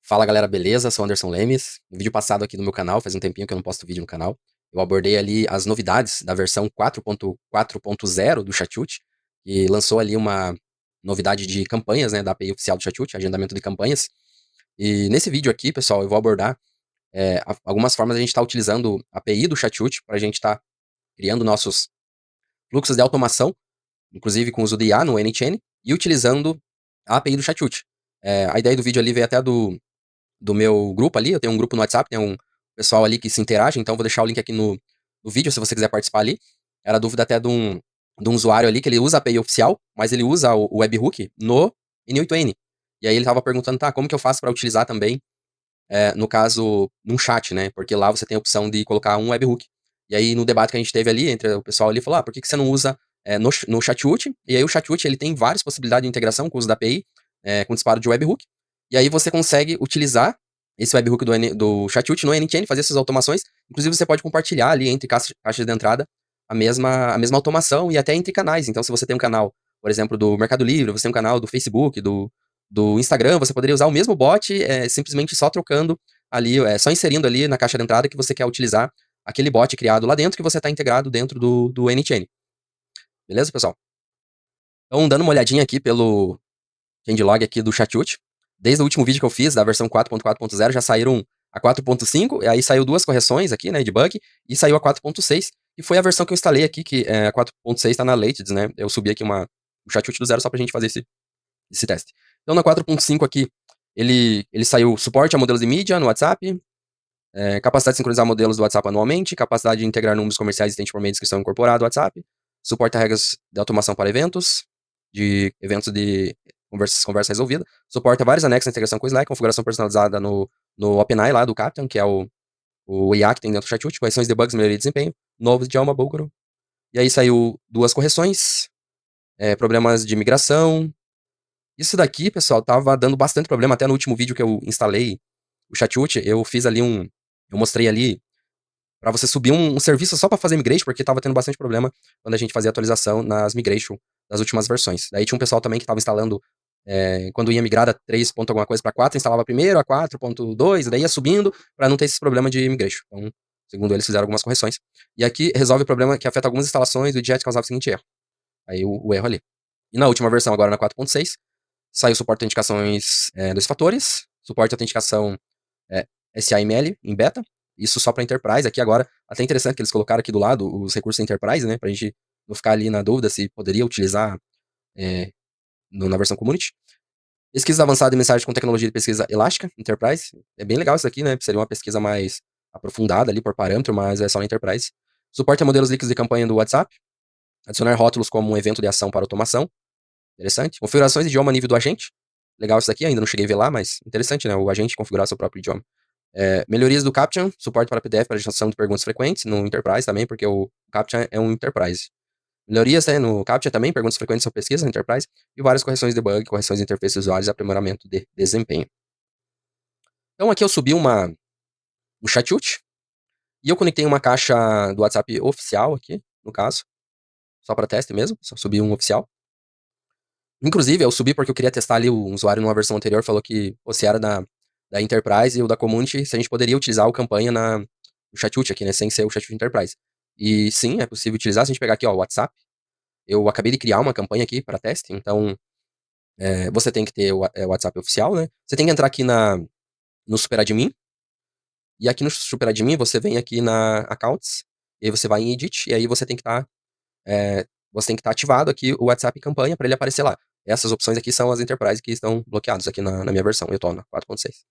Fala galera, beleza? Sou Anderson Lemes. No vídeo passado aqui no meu canal, faz um tempinho que eu não posto vídeo no canal, eu abordei ali as novidades da versão 4.4.0 do Chatute, que lançou ali uma novidade de campanhas, né, da API oficial do Chatute, agendamento de campanhas. E nesse vídeo aqui, pessoal, eu vou abordar algumas formas de a gente estar utilizando a API do Chatute para a gente estar criando nossos fluxos de automação, inclusive com o uso de IA no Anychain, e utilizando a API do Chatute. A ideia do vídeo ali veio até do meu grupo ali, eu tenho um grupo no WhatsApp, tem um pessoal ali que se interage, então vou deixar o link aqui no vídeo, se você quiser participar ali. Era dúvida até de um usuário ali, que ele usa a API oficial, mas ele usa o webhook no N8N. E aí ele tava perguntando, tá, como que eu faço para utilizar também, no caso, num chat, né? Porque lá você tem a opção de colocar um webhook. E aí, no debate que a gente teve ali, entre o pessoal ali, falou, por que você não usa no Chathoot? E aí o Chathoot, ele tem várias possibilidades de integração com o uso da API, com disparo de webhook. E aí você consegue utilizar esse webhook do Chathoot no NTN, fazer essas automações. Inclusive, você pode compartilhar ali entre caixas de entrada a mesma automação e até entre canais. Então, se você tem um canal, por exemplo, do Mercado Livre, você tem um canal do Facebook, do Instagram, você poderia usar o mesmo bot, simplesmente só trocando ali, só inserindo ali na caixa de entrada que você quer utilizar aquele bot criado lá dentro que você está integrado dentro do NTN. Beleza, pessoal? Então, dando uma olhadinha aqui pelo changelog aqui do Chathoot, desde o último vídeo que eu fiz, da versão 4.4.0, já saíram a 4.5, e aí saiu duas correções aqui, né, de bug, e saiu a 4.6, e foi a versão que eu instalei aqui, que a 4.6 está na latest, né, eu subi aqui o Chathoot do zero só pra gente fazer esse teste. Então, na 4.5 aqui, ele saiu suporte a modelos de mídia no WhatsApp, capacidade de sincronizar modelos do WhatsApp anualmente, capacidade de integrar números comerciais existentes por meio de inscrição incorporada do WhatsApp, suporte a regras de automação para eventos de conversa resolvida, suporta vários anexos de integração com o Slack, configuração personalizada no OpenAI lá do Captain, que é o IA que tem dentro do Chathoot, correções de bugs, melhoria de desempenho, novo idioma búlgaro. E aí saiu duas correções, problemas de migração. Isso daqui, pessoal, tava dando bastante problema, até no último vídeo que eu instalei o Chathoot, eu mostrei ali para você subir um serviço só para fazer migration, porque tava tendo bastante problema quando a gente fazia atualização nas migration das últimas versões. Daí tinha um pessoal também que tava instalando, quando ia migrar da 3 ponto alguma coisa para 4, instalava primeiro a 4.2, daí ia subindo para não ter esse problema de migration. Então, segundo eles, fizeram algumas correções. E aqui resolve o problema que afeta algumas instalações, o JET causava o seguinte erro. Aí o erro ali. E na última versão, agora na 4.6, saiu suporte a autenticações 2 fatores, suporte a autenticação SAML em beta, isso só para Enterprise. Aqui agora, até interessante que eles colocaram aqui do lado os recursos Enterprise, né, para a gente não ficar ali na dúvida se poderia utilizar na versão Community. Pesquisa avançada de mensagem com tecnologia de pesquisa elástica, Enterprise. É bem legal isso aqui, né, seria uma pesquisa mais aprofundada ali por parâmetro, mas é só na Enterprise. Suporte a modelos líquidos de campanha do WhatsApp, adicionar rótulos como um evento de ação para automação, interessante. Configurações de idioma a nível do agente, legal isso daqui, ainda não cheguei a ver lá, mas interessante, né, o agente configurar seu próprio idioma. Melhorias do Caption, suporte para PDF para geração de perguntas frequentes, no Enterprise também, porque o Caption é um Enterprise. Melhorias no Captcha também, perguntas frequentes sobre pesquisa no Enterprise, e várias correções de bug, correções de interface de usuários e aprimoramento de desempenho. Então aqui eu subi um Chathoot, e eu conectei uma caixa do WhatsApp oficial aqui, no caso, só para teste mesmo, só subi um oficial. Inclusive, eu subi porque eu queria testar ali, o usuário numa versão anterior falou que, se era da Enterprise e o da Community, se a gente poderia utilizar o campanha no Chathoot aqui, né, sem ser o Chathoot Enterprise. E sim, é possível utilizar, se a gente pegar aqui, ó, o WhatsApp, eu acabei de criar uma campanha aqui para teste, então você tem que ter o WhatsApp oficial, né, você tem que entrar aqui no SuperAdmin, e aqui no SuperAdmin você vem aqui na Accounts, e aí você vai em Edit, e aí você tem que estar ativado aqui o WhatsApp campanha para ele aparecer lá. Essas opções aqui são as Enterprise que estão bloqueadas aqui na minha versão, eu tô na 4.6.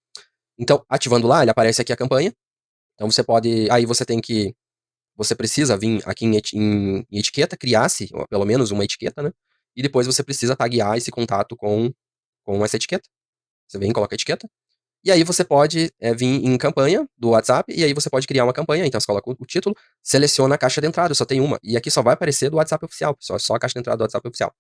Então, ativando lá, ele aparece aqui a campanha. Então você pode, aí você precisa vir aqui em etiqueta, criar-se, pelo menos uma etiqueta, né? E depois você precisa taguear esse contato com essa etiqueta. Você vem, coloca a etiqueta. E aí você pode vir em campanha do WhatsApp, e aí você pode criar uma campanha. Então você coloca o título, seleciona a caixa de entrada, só tem uma. E aqui só vai aparecer do WhatsApp oficial, só a caixa de entrada do WhatsApp oficial.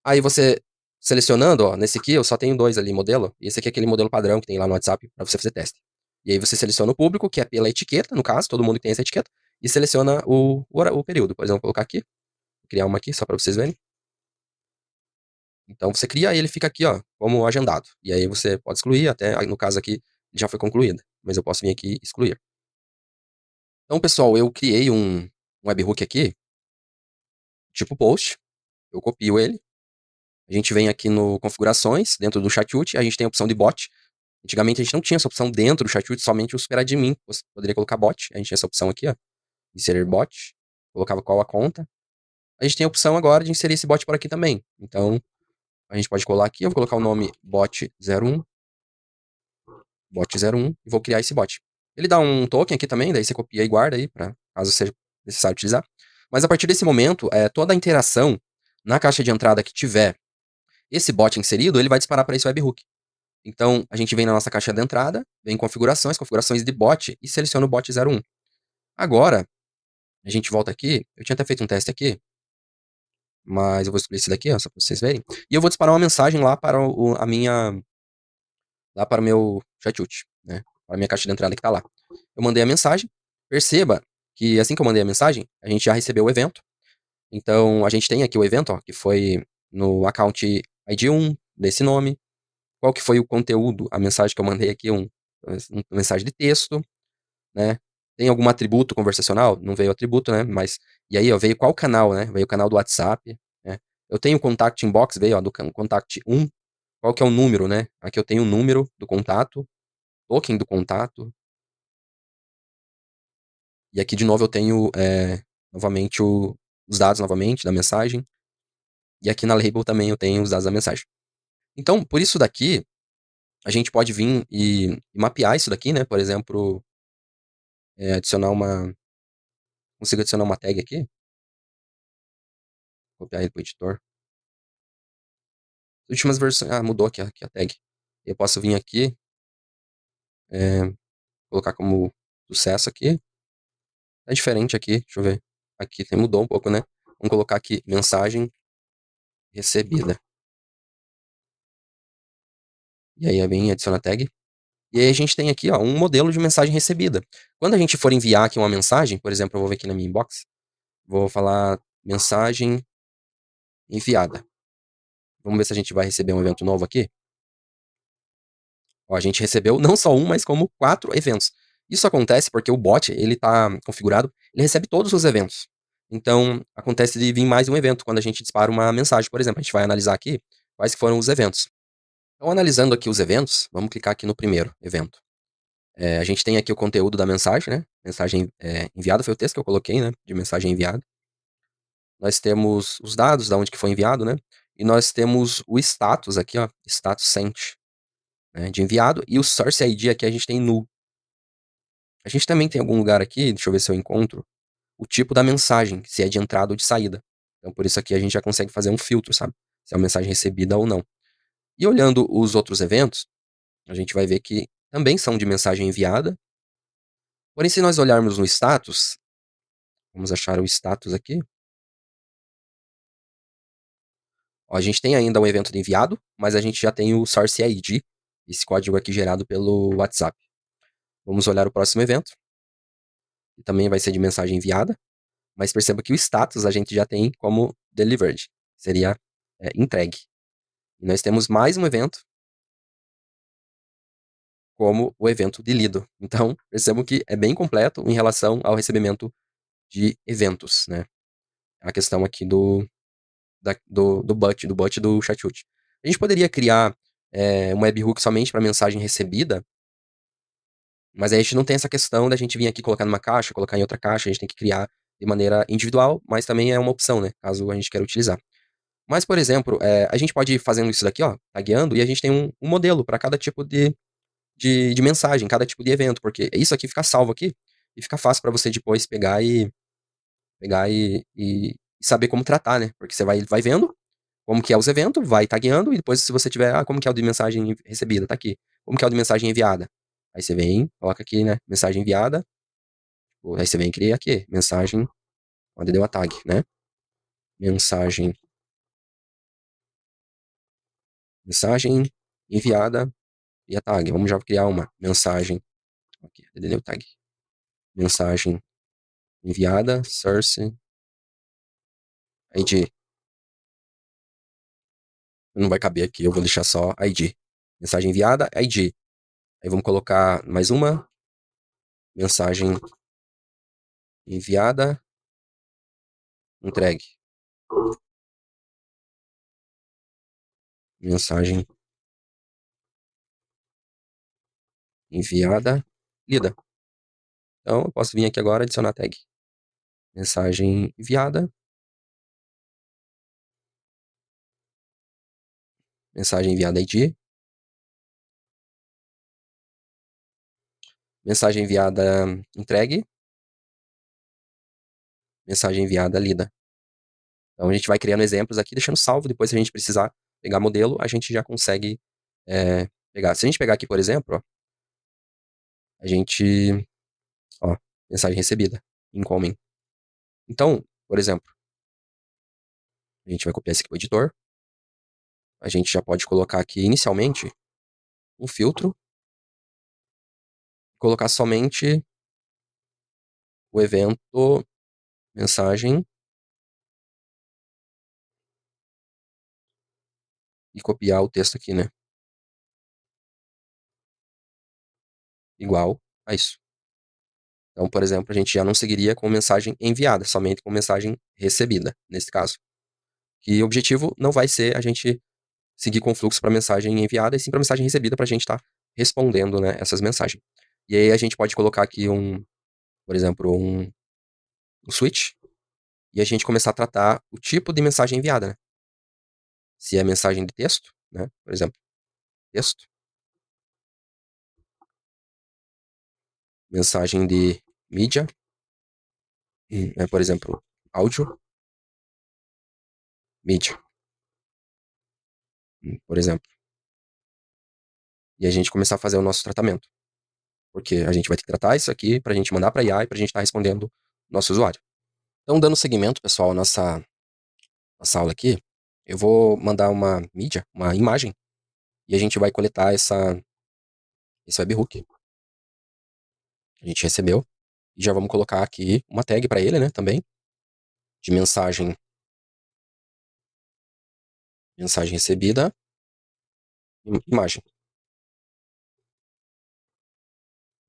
Aí você, selecionando, ó, nesse aqui eu só tenho dois ali, modelo, e esse aqui é aquele modelo padrão que tem lá no WhatsApp para você fazer teste. E aí você seleciona o público, que é pela etiqueta, no caso, todo mundo que tem essa etiqueta, e seleciona o período. Por exemplo, vou colocar aqui, vou criar uma aqui, só para vocês verem. Então você cria e ele fica aqui, ó, como agendado. E aí você pode excluir, até no caso aqui já foi concluída, mas eu posso vir aqui e excluir. Então, pessoal, eu criei um webhook aqui, tipo post, eu copio ele, a gente vem aqui no configurações, dentro do Chatut, a gente tem a opção de bot. Antigamente a gente não tinha essa opção dentro do Chatut, somente o superadmin você poderia colocar bot. A gente tinha essa opção aqui, ó, inserir bot, colocava qual a conta. A gente tem a opção agora de inserir esse bot por aqui também. Então, a gente pode colar aqui, eu vou colocar o nome bot01, bot01, e vou criar esse bot. Ele dá um token aqui também, daí você copia e guarda aí, para caso seja necessário utilizar. Mas a partir desse momento, toda a interação na caixa de entrada que tiver esse bot inserido, ele vai disparar para esse webhook. Então, a gente vem na nossa caixa de entrada, vem em configurações, configurações de bot, e seleciona o bot01. Agora, a gente volta aqui, eu tinha até feito um teste aqui, mas eu vou excluir esse daqui, ó, só para vocês verem. E eu vou disparar uma mensagem lá para lá para o meu chatut, né? Para a minha caixa de entrada que está lá. Eu mandei a mensagem, perceba que assim que eu mandei a mensagem, a gente já recebeu o evento. Então, a gente tem aqui o evento, ó, que foi no account ID1 desse nome. Qual que foi o conteúdo, a mensagem que eu mandei aqui, uma mensagem de texto, né? Tem algum atributo conversacional? Não veio atributo, né? Mas, e aí, ó, veio qual canal, né? Veio o canal do WhatsApp, né? Eu tenho o contact inbox, veio, ó, do contact 1. Qual que é o número, né? Aqui eu tenho o número do contato, token do contato. E aqui, de novo, eu tenho, novamente, os dados, novamente, da mensagem. E aqui na label também eu tenho os dados da mensagem. Então, por isso daqui, a gente pode vir e mapear isso daqui, né? Por exemplo, adicionar uma... Consigo adicionar uma tag aqui. Copiar ele pro editor. As últimas versões... Ah, mudou aqui a tag. Eu posso vir aqui, colocar como sucesso aqui. É diferente aqui, deixa eu ver. Aqui mudou um pouco, né? Vamos colocar aqui, mensagem recebida. E aí vem adiciona tag. E aí a gente tem aqui, ó, um modelo de mensagem recebida. Quando a gente for enviar aqui uma mensagem, por exemplo, eu vou ver aqui na minha inbox, vou falar mensagem enviada. Vamos ver se a gente vai receber um evento novo aqui. Ó, a gente recebeu não só um, mas como 4 eventos. Isso acontece porque o bot, ele tá configurado, ele recebe todos os eventos. Então, acontece de vir mais um evento quando a gente dispara uma mensagem, por exemplo. A gente vai analisar aqui quais foram os eventos. Então, analisando aqui os eventos, vamos clicar aqui no primeiro evento. A gente tem aqui o conteúdo da mensagem, né? Mensagem enviada foi o texto que eu coloquei, né? De mensagem enviada. Nós temos os dados da onde que foi enviado, né? E nós temos o status aqui, ó, status sent, né, de enviado, e o source ID aqui a gente tem null. A gente também tem algum lugar aqui, deixa eu ver se eu encontro, o tipo da mensagem, se é de entrada ou de saída. Então, por isso aqui a gente já consegue fazer um filtro, sabe? Se é uma mensagem recebida ou não. E olhando os outros eventos, a gente vai ver que também são de mensagem enviada. Porém, se nós olharmos no status, vamos achar o status aqui. Ó, a gente tem ainda um evento de enviado, mas a gente já tem o source ID, esse código aqui gerado pelo WhatsApp. Vamos olhar o próximo evento, que também vai ser de mensagem enviada, mas perceba que o status a gente já tem como delivered, seria entregue. E nós temos mais um evento como o evento de lido. Então, percebam que é bem completo em relação ao recebimento de eventos, né? A questão aqui do bot do Chatut. A gente poderia criar um webhook somente para mensagem recebida, mas aí a gente não tem essa questão da gente vir aqui colocar numa caixa, colocar em outra caixa, a gente tem que criar de maneira individual, mas também é uma opção, né? Caso a gente queira utilizar. Mas, por exemplo, a gente pode ir fazendo isso daqui, ó, tagueando, e a gente tem um modelo para cada tipo de mensagem, cada tipo de evento, porque isso aqui fica salvo aqui, e fica fácil para você depois pegar e saber como tratar, né? Porque você vai vendo como que é os eventos, vai tagueando, e depois se você tiver, como que é o de mensagem recebida, tá aqui. Como que é o de mensagem enviada? Aí você vem, coloca aqui, né, mensagem enviada, aí você vem e cria aqui, mensagem, onde deu a tag, né? Mensagem, mensagem enviada e a tag. Vamos já criar uma mensagem, aqui, deu tag. Mensagem enviada, source, ID. não vai caber aqui, eu vou deixar só ID. Mensagem enviada, ID. Aí vamos colocar mais uma. Mensagem enviada, entregue. Mensagem enviada, lida. Então, eu posso vir aqui agora e adicionar a tag. Mensagem enviada. Mensagem enviada ID. Mensagem enviada entregue. Mensagem enviada lida. Então, a gente vai criando exemplos aqui, deixando salvo. Depois, se a gente precisar pegar modelo, a gente já consegue pegar. Se a gente pegar aqui, por exemplo, ó, a gente... Ó, mensagem recebida. Incoming. Então, por exemplo, a gente vai copiar esse aqui para o editor. A gente já pode colocar aqui, inicialmente, um filtro. Colocar somente o evento mensagem e copiar o texto aqui, né? Igual a isso. Então, por exemplo, a gente já não seguiria com mensagem enviada, somente com mensagem recebida, nesse caso. Que o objetivo não vai ser a gente seguir com o fluxo para mensagem enviada, e sim para mensagem recebida, para a gente estar respondendo, né, essas mensagens. E aí a gente pode colocar aqui por exemplo, um switch, e a gente começar a tratar o tipo de mensagem enviada, né? Se é mensagem de texto, né? Por exemplo, texto. Mensagem de mídia, por exemplo, áudio, mídia, por exemplo. E a gente começar a fazer o nosso tratamento. Porque a gente vai ter que tratar isso aqui para a gente mandar para a IA e para a gente estar respondendo o nosso usuário. Então, dando seguimento, pessoal, à nossa aula aqui, eu vou mandar uma mídia, uma imagem, e a gente vai coletar esse webhook que a gente recebeu. E já vamos colocar aqui uma tag para ele, né, também, de mensagem recebida, imagem.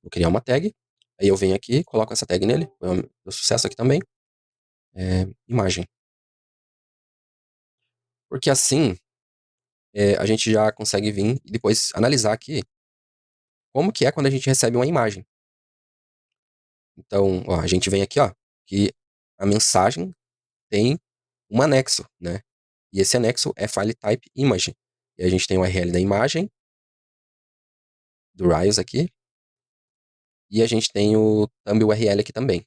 Vou criar uma tag, aí eu venho aqui, coloco essa tag nele, dou sucesso aqui também, imagem. Porque assim, a gente já consegue vir e depois analisar aqui como que é quando a gente recebe uma imagem. Então, ó, a gente vem aqui, ó, que a mensagem tem um anexo, né? E esse anexo é file type image. E a gente tem o URL da imagem, do Rails aqui, e a gente tem o thumb URL aqui também.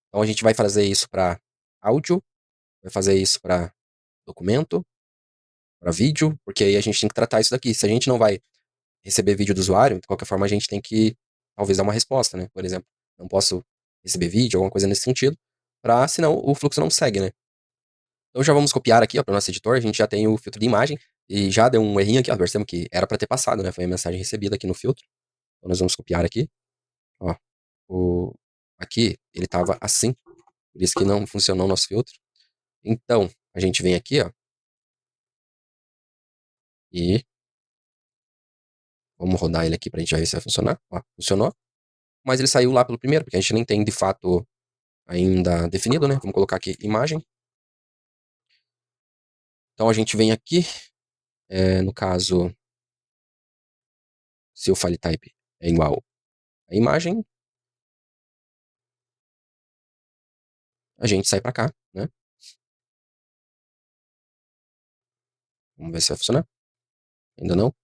Então a gente vai fazer isso para áudio, vai fazer isso para documento, para vídeo, porque aí a gente tem que tratar isso daqui. Se a gente não vai receber vídeo do usuário, de qualquer forma a gente tem que talvez dar uma resposta, né? Por exemplo, não posso receber vídeo, alguma coisa nesse sentido, senão o fluxo não segue, né? Então já vamos copiar aqui, ó, para o nosso editor, a gente já tem o filtro de imagem, e já deu um errinho aqui, ó, percebemos que era para ter passado, né? Foi a mensagem recebida aqui no filtro. Então nós vamos copiar aqui, ó, aqui ele estava assim, por isso que não funcionou o nosso filtro. Então, a gente vem aqui, ó, e vamos rodar ele aqui pra gente já ver se vai funcionar. Ó, funcionou. Mas ele saiu lá pelo primeiro, porque a gente nem tem de fato ainda definido, né? Vamos colocar aqui imagem. Então a gente vem aqui, no caso, se o file type é igual a imagem, a gente sai pra cá, né? Vamos ver se vai funcionar. Ainda não,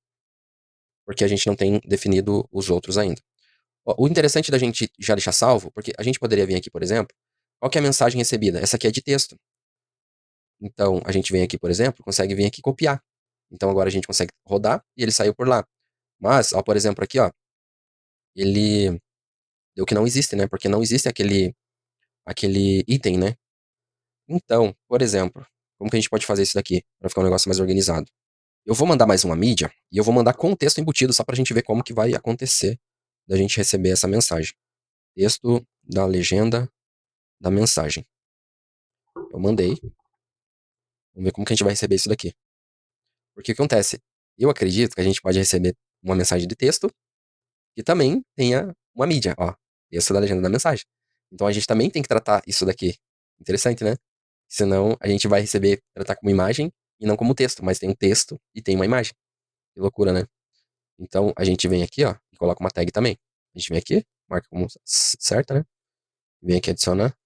porque a gente não tem definido os outros ainda. Ó, o interessante da gente já deixar salvo, porque a gente poderia vir aqui, por exemplo, qual que é a mensagem recebida? Essa aqui é de texto. Então, a gente vem aqui, por exemplo, consegue vir aqui e copiar. Então, agora a gente consegue rodar e ele saiu por lá. Mas, ó, por exemplo, aqui, ó, ele deu que não existe, né? Porque não existe aquele item, né? Então, por exemplo, como que a gente pode fazer isso daqui para ficar um negócio mais organizado? Eu vou mandar mais uma mídia e eu vou mandar com o texto embutido só para a gente ver como que vai acontecer da gente receber essa mensagem. Texto da legenda da mensagem. Eu mandei. Vamos ver como que a gente vai receber isso daqui. Porque o que acontece? Eu acredito que a gente pode receber uma mensagem de texto que também tenha uma mídia, ó. Texto da legenda da mensagem. Então a gente também tem que tratar isso daqui. Interessante, né? Senão a gente vai receber, tratar como imagem e não como texto, mas tem um texto e tem uma imagem. Que loucura, né? Então a gente vem aqui, ó, e coloca uma tag também. A gente vem aqui, marca como certa, né? Vem aqui, adiciona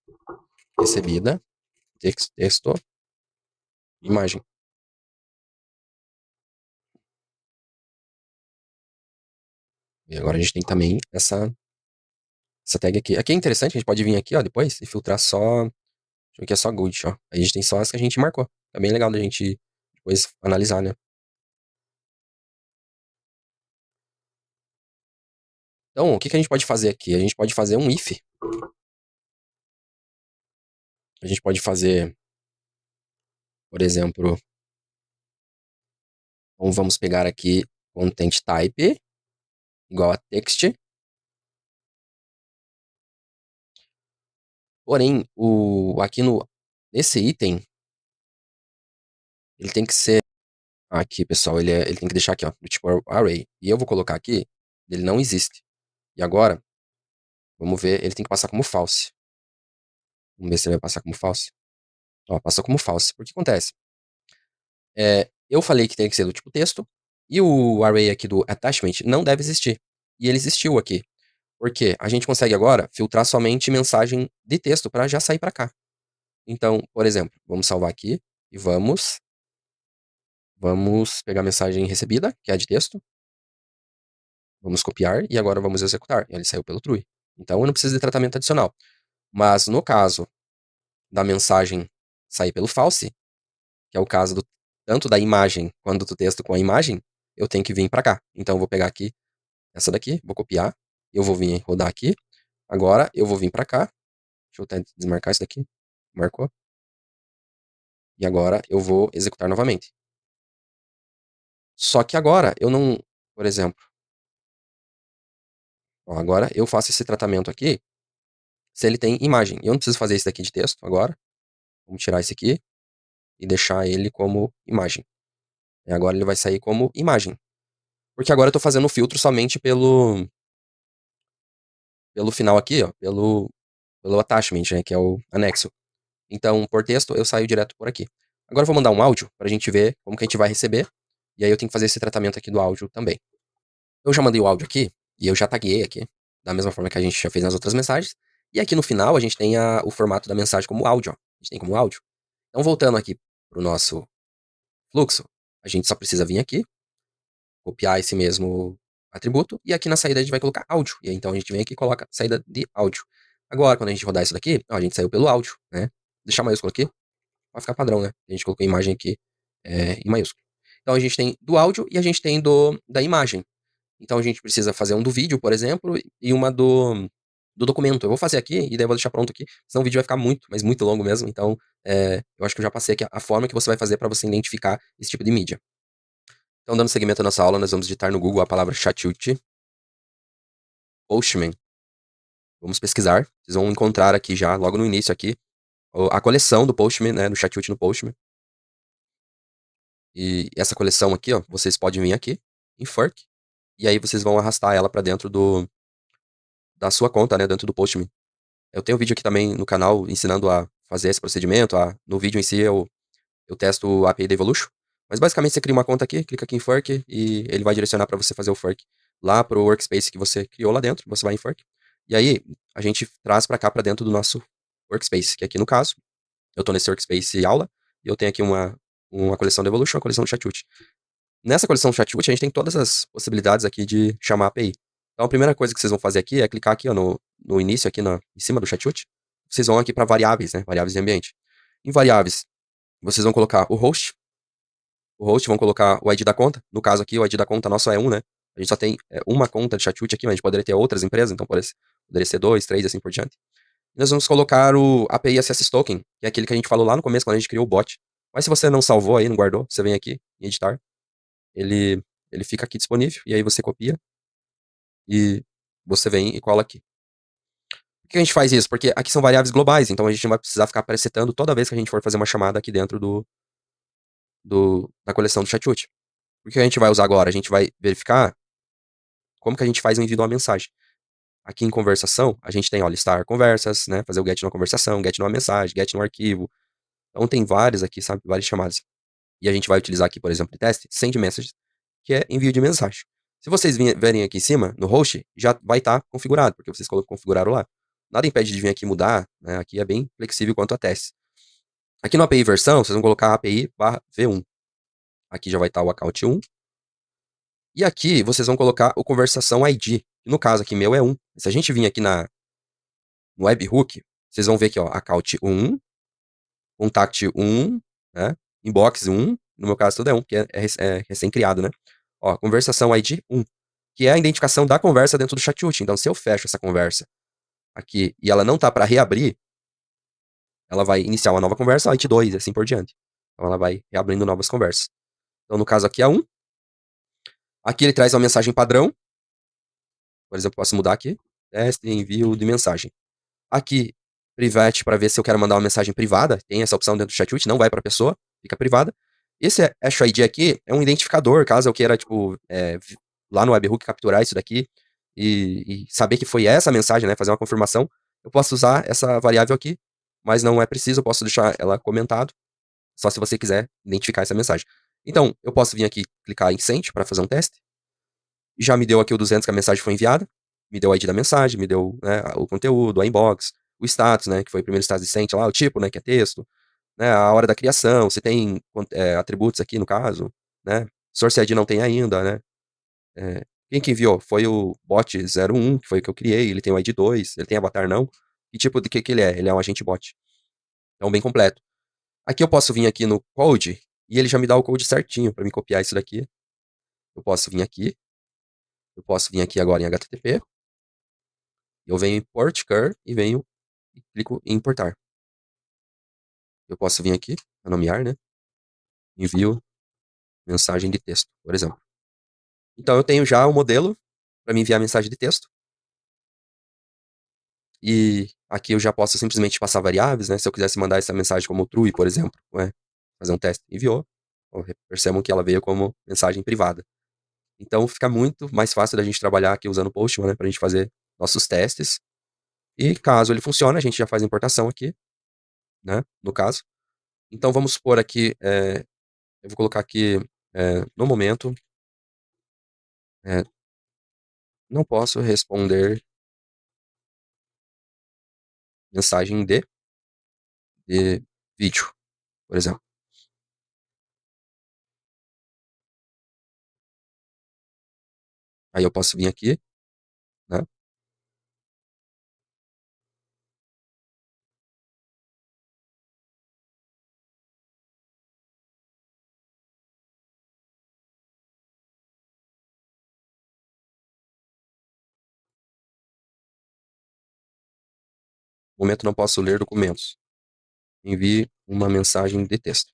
recebida, texto, imagem. E agora a gente tem também essa tag aqui. Aqui é interessante, a gente pode vir aqui, ó, depois e filtrar só. Aqui é só good, ó. A gente tem só as que a gente marcou. É bem legal da gente depois analisar, né? Então, o que que a gente pode fazer aqui? A gente pode fazer um if. A gente pode fazer, por exemplo, então vamos pegar aqui content type igual a text. Porém, aqui nesse item, ele tem que ser aqui, pessoal, ele tem que deixar aqui, ó, do tipo array. E eu vou colocar aqui, ele não existe. E agora, vamos ver, ele tem que passar como false. Vamos ver se ele vai passar como false. Ó, passou como false. O que acontece? Eu falei que tem que ser do tipo texto, e o array aqui do attachment não deve existir. E ele existiu aqui. Por quê? A gente consegue agora filtrar somente mensagem de texto para já sair para cá. Então, por exemplo, vamos salvar aqui e vamos pegar a mensagem recebida, que é a de texto. Vamos copiar e agora vamos executar. Ele saiu pelo true. Então eu não preciso de tratamento adicional. Mas no caso da mensagem sair pelo false, que é o caso tanto da imagem quanto do texto com a imagem, eu tenho que vir para cá. Então eu vou pegar aqui essa daqui, vou copiar, eu vou vir rodar aqui. Agora eu vou vir para cá. Deixa eu até desmarcar isso daqui. Marcou. E agora eu vou executar novamente. Só que agora eu não, por exemplo, ó, agora eu faço esse tratamento aqui se ele tem imagem. Eu não preciso fazer isso daqui de texto agora. Vamos tirar esse aqui e deixar ele como imagem. E agora ele vai sair como imagem. Porque agora eu estou fazendo o filtro somente pelo final aqui, ó, pelo attachment, né, que é o anexo. Então, por texto, eu saio direto por aqui. Agora eu vou mandar um áudio para a gente ver como que a gente vai receber. E aí eu tenho que fazer esse tratamento aqui do áudio também. Eu já mandei o áudio aqui, e eu já taguei aqui, da mesma forma que a gente já fez nas outras mensagens. E aqui no final a gente tem o formato da mensagem como áudio, ó. A gente tem como áudio. Então, voltando aqui pro nosso fluxo, a gente só precisa vir aqui, copiar esse mesmo atributo, e aqui na saída a gente vai colocar áudio. E aí, então a gente vem aqui e coloca saída de áudio. Agora, quando a gente rodar isso daqui, ó, a gente saiu pelo áudio, né? Deixar maiúsculo aqui, vai ficar padrão, né? A gente colocou a imagem aqui em maiúsculo. Então a gente tem do áudio e a gente tem da imagem. Então a gente precisa fazer um do vídeo, por exemplo, e uma do documento. Eu vou fazer aqui e daí eu vou deixar pronto aqui, senão o vídeo vai ficar muito, mas muito longo mesmo. Então, eu acho que eu já passei aqui a forma que você vai fazer para você identificar esse tipo de mídia. Então, dando seguimento à nossa aula, nós vamos digitar no Google a palavra Chatute, Postman. Vamos pesquisar. Vocês vão encontrar aqui já, logo no início aqui, a coleção do Postman, né, do Chatute no Postman. E essa coleção aqui, ó, vocês podem vir aqui em Fork, e aí vocês vão arrastar ela para dentro da sua conta, né, dentro do Postman. Eu tenho um vídeo aqui também no canal ensinando a fazer esse procedimento. No vídeo em si eu testo o API da Evolution. Mas basicamente você cria uma conta aqui, clica aqui em Fork e ele vai direcionar para você fazer o Fork lá pro workspace que você criou lá dentro. Você vai em Fork. E aí a gente traz para cá, para dentro do nosso workspace, que aqui no caso, eu tô nesse workspace aula e eu tenho aqui uma coleção da Evolution, uma coleção do Chatute. Nessa coleção do Chatute, a gente tem todas as possibilidades aqui de chamar a API. Então, a primeira coisa que vocês vão fazer aqui é clicar aqui ó, no início, aqui em cima do Chatute. Vocês vão aqui para variáveis, né? Variáveis de ambiente. Em variáveis, vocês vão colocar o host. O host vão colocar o ID da conta. No caso aqui, o ID da conta nosso é 1, né? A gente só tem uma conta de Chatute aqui, mas a gente poderia ter outras empresas, então poderia ser 2, 3 assim por diante. E nós vamos colocar o API Access Token, que é aquele que a gente falou lá no começo, quando a gente criou o bot. Mas se você não salvou aí, não guardou, você vem aqui em editar. Ele, ele fica aqui disponível, e aí você copia e você vem e cola aqui. que a gente faz isso? Porque aqui são variáveis globais, então a gente não vai precisar ficar presetando toda vez que a gente for fazer uma chamada aqui dentro da coleção do chat. O que a gente vai usar agora? A gente vai verificar como que a gente faz o envio de uma mensagem. Aqui em conversação, a gente tem, ó, listar conversas, né? Fazer o get numa conversação, get numa mensagem, get num arquivo. Então tem várias aqui, sabe? Várias chamadas. E a gente vai utilizar aqui, por exemplo, de teste, send message, que é envio de mensagem. Se vocês verem aqui em cima, no host, já vai estar configurado, porque vocês configuraram lá. Nada impede de vir aqui mudar, né? Aqui é bem flexível quanto a testes. Aqui no API versão, vocês vão colocar API V1. Aqui já vai estar o account 1. E aqui vocês vão colocar o conversação ID. Que no caso aqui meu é 1. Se a gente vir aqui no webhook, vocês vão ver aqui, ó, account 1, contact 1, né? Inbox 1. No meu caso tudo é 1, porque é recém-criado, né? Ó, conversação ID 1, que é a identificação da conversa dentro do chat. Então, se eu fecho essa conversa aqui e ela não tá para reabrir, ela vai iniciar uma nova conversa, IT 2, e assim por diante. Então, ela vai reabrindo novas conversas. Então, no caso aqui é 1. Aqui ele traz uma mensagem padrão. Por exemplo, posso mudar aqui. Teste, envio de mensagem. Aqui, private, para ver se eu quero mandar uma mensagem privada. Tem essa opção dentro do chat, não vai para a pessoa, fica privada. Esse hash ID aqui é um identificador, caso eu queira, tipo, lá no webhook capturar isso daqui e saber que foi essa mensagem, né, fazer uma confirmação. Eu posso usar essa variável aqui, mas não é preciso, eu posso deixar ela comentado, só se você quiser identificar essa mensagem. Então, eu posso vir aqui, clicar em send para fazer um teste. Já me deu aqui o 200 que a mensagem foi enviada, me deu o ID da mensagem, me deu, né, o conteúdo, a inbox, o status, né, que foi o primeiro status de sent lá, o tipo, né, que é texto, né, a hora da criação, se tem atributos aqui no caso, né, source ID não tem ainda, né, quem que enviou? Foi o bot01, que foi o que eu criei, ele tem o ID 2, ele tem avatar não, que tipo de que ele é? Ele é um agente bot, então bem completo. Aqui eu posso vir aqui no code, e ele já me dá o code certinho para me copiar isso daqui. Eu posso vir aqui agora em HTTP, eu venho em port cur e venho e clico em importar. Eu posso vir aqui, nomear, né? Envio mensagem de texto, por exemplo. Então eu tenho já o modelo para me enviar mensagem de texto. E aqui eu já posso simplesmente passar variáveis, né? Se eu quisesse mandar essa mensagem como true, por exemplo, né? Fazer um teste, enviou. Percebam que ela veio como mensagem privada. Então fica muito mais fácil da gente trabalhar aqui usando o Postman, né? Para a gente fazer nossos testes. E caso ele funcione, a gente já faz a importação aqui, né? No caso. Então vamos supor aqui, eu vou colocar aqui, no momento, não posso responder mensagem de vídeo, por exemplo. Aí eu posso vir aqui, né? No momento não posso ler documentos. Envie uma mensagem de texto.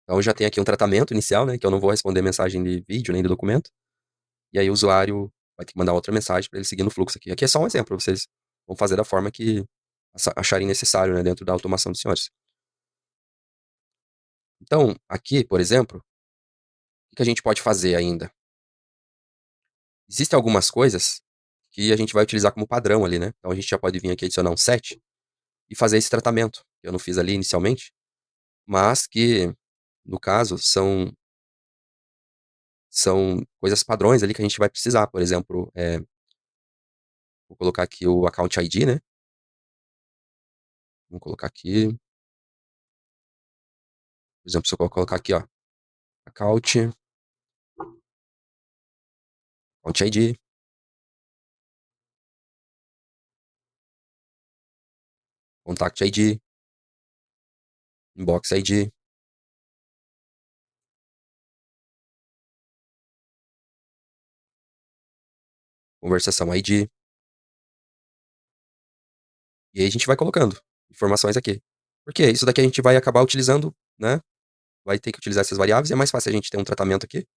Então já tem aqui um tratamento inicial, né? Que eu não vou responder mensagem de vídeo nem de documento. E aí o usuário vai ter que mandar outra mensagem para ele seguir no fluxo aqui. Aqui é só um exemplo, vocês vão fazer da forma que acharem necessário, né? Dentro da automação dos senhores. Então, aqui, por exemplo, o que a gente pode fazer ainda? Existem algumas coisas que a gente vai utilizar como padrão ali, né? Então a gente já pode vir aqui adicionar um set e fazer esse tratamento, que eu não fiz ali inicialmente, mas que, no caso, são coisas padrões ali que a gente vai precisar. Por exemplo, vou colocar aqui o account ID, né? Vamos colocar aqui, por exemplo, se eu colocar aqui, ó, account ID, contact ID, inbox ID, conversação ID, e aí a gente vai colocando informações aqui. Porque isso daqui a gente vai acabar utilizando, né? vai ter que utilizar essas variáveis, e é mais fácil a gente ter um tratamento aqui,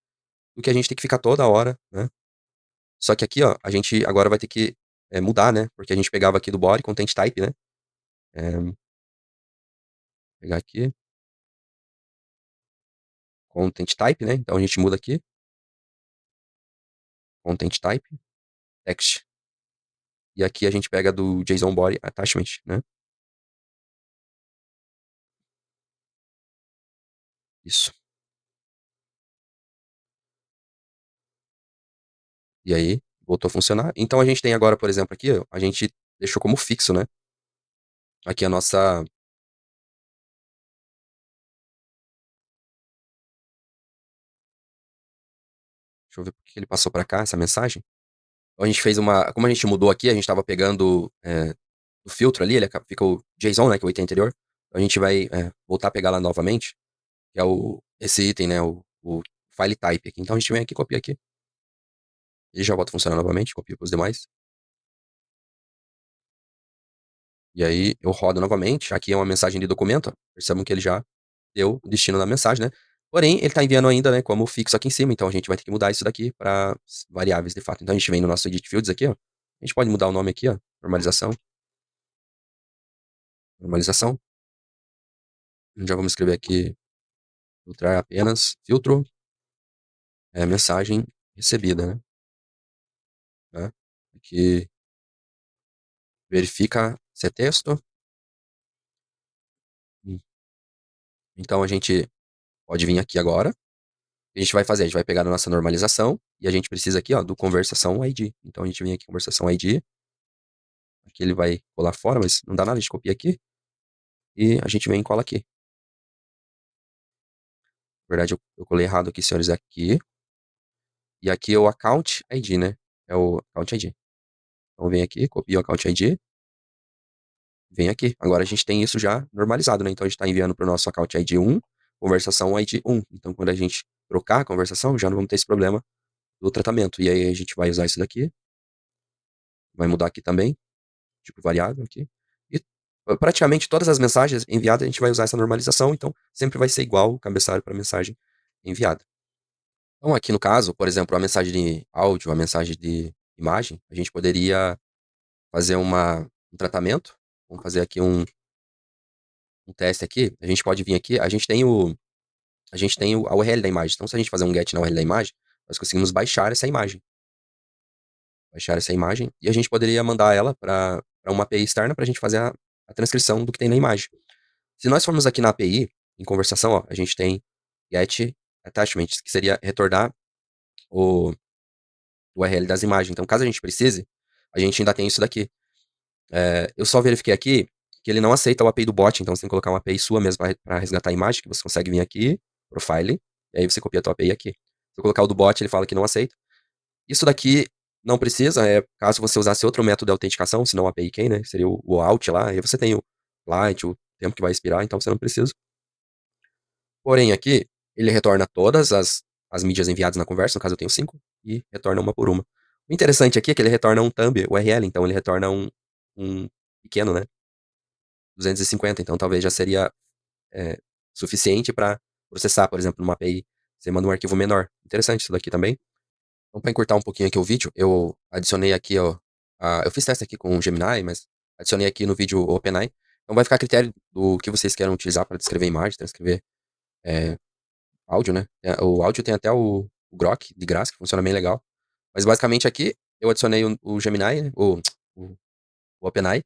do que a gente ter que ficar toda hora, né? Só que aqui, ó, a gente agora vai ter que mudar, né? Porque a gente pegava aqui do body, content type, né? Pegar aqui, content type, né? Então a gente muda aqui, content type, text. E aqui a gente pega do JSON body attachment, né? Isso. E aí, voltou a funcionar. Então a gente tem agora, por exemplo, aqui, ó, a gente deixou como fixo, né? Aqui a nossa. Deixa eu ver por que ele passou para cá, essa mensagem. Então a gente fez uma. Como a gente mudou aqui, a gente estava pegando o filtro ali, fica o JSON, né? Que é o item anterior. Então a gente vai voltar a pegar lá novamente, que é esse item, né? O file type aqui. Então a gente vem aqui, copia aqui. E já volta a funcionar novamente, copia para os demais. E aí eu rodo novamente. Aqui é uma mensagem de documento. Ó. Percebam que ele já deu o destino da mensagem, né? Porém, ele está enviando ainda, né, como fixo aqui em cima. Então a gente vai ter que mudar isso daqui para variáveis de fato. Então a gente vem no nosso edit fields aqui, ó. A gente pode mudar o nome aqui, ó. Normalização. Normalização. Já vamos escrever aqui, filtrar apenas, filtro, mensagem recebida, né? Tá? Aqui verifica se é texto. Então a gente pode vir aqui agora. O que a gente vai fazer? A gente vai pegar a nossa normalização e a gente precisa aqui, ó, do conversação ID. Então a gente vem aqui, conversação ID. Aqui ele vai colar fora, mas não dá nada, a gente copia aqui. E a gente vem e cola aqui. Na verdade, eu colei errado aqui, senhores, aqui. E aqui é o account ID, né? É o account ID. Então vem aqui, copia o account ID. Vem aqui. Agora a gente tem isso já normalizado, né? Então a gente está enviando para o nosso account ID 1, conversação ID 1. Então quando a gente trocar a conversação, já não vamos ter esse problema do tratamento. E aí a gente vai usar isso daqui. Vai mudar aqui também, tipo variável aqui. E praticamente todas as mensagens enviadas a gente vai usar essa normalização, então sempre vai ser igual o cabeçalho para a mensagem enviada. Então aqui no caso, por exemplo, a mensagem de áudio, a mensagem de imagem, a gente poderia fazer um tratamento. Vamos fazer aqui um teste aqui. A gente pode vir aqui, a URL da imagem. Então se a gente fazer um get na URL da imagem, nós conseguimos baixar essa imagem. Baixar essa imagem e a gente poderia mandar ela para uma API externa para a gente fazer a transcrição do que tem na imagem. Se nós formos aqui na API, em conversação, ó, a gente tem get attachments, que seria retornar o URL das imagens. Então, caso a gente precise, a gente ainda tem isso daqui. Eu só verifiquei aqui que ele não aceita o API do bot, então você tem que colocar uma API sua mesmo para resgatar a imagem, que você consegue vir aqui, profile, e aí você copia a tua API aqui. Se eu colocar o do bot, ele fala que não aceita. Isso daqui não precisa, caso você usasse outro método de autenticação, senão o API key, né? Seria o out lá, aí você tem o light, o tempo que vai expirar, então você não precisa. Porém, aqui, ele retorna todas as mídias enviadas na conversa, no caso eu tenho 5, e retorna uma por uma. O interessante aqui é que ele retorna um thumb URL, então ele retorna um pequeno, né? 250, então talvez já seria suficiente para processar, por exemplo, numa API, você manda um arquivo menor. Interessante isso daqui também. Então, para encurtar um pouquinho aqui o vídeo, eu adicionei aqui, ó, eu fiz teste aqui com o Gemini, mas adicionei aqui no vídeo o OpenAI. Então vai ficar a critério do que vocês querem utilizar para descrever imagem, transcrever áudio, né? O áudio tem até o Grok de graça, que funciona bem legal. Mas basicamente aqui eu adicionei o Gemini, né? O OpenAI,